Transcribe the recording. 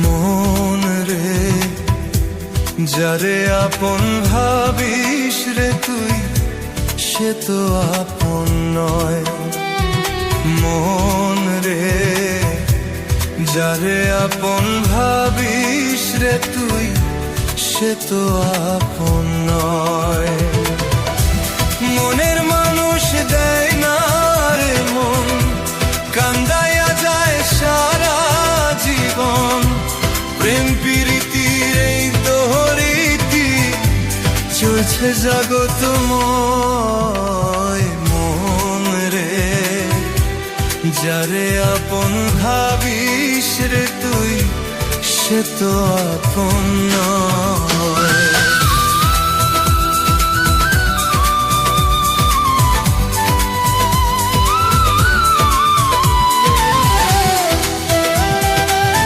মন রে যারে আপন ভাবিস রে তুই, সে তো আপন নয়। মন রে যারে আপন ভাবিস রে তুই, সে তো আপন নয়। মনের মানুষ দেয় না রে মন, কান্দাইয়া যায় সারা জীবন। প্রেম প্রীতির এই দোহরীতি চলছে জগতময়। মন রে যারে আপন ভাবিস রে তুই, সে তো আপন নয়।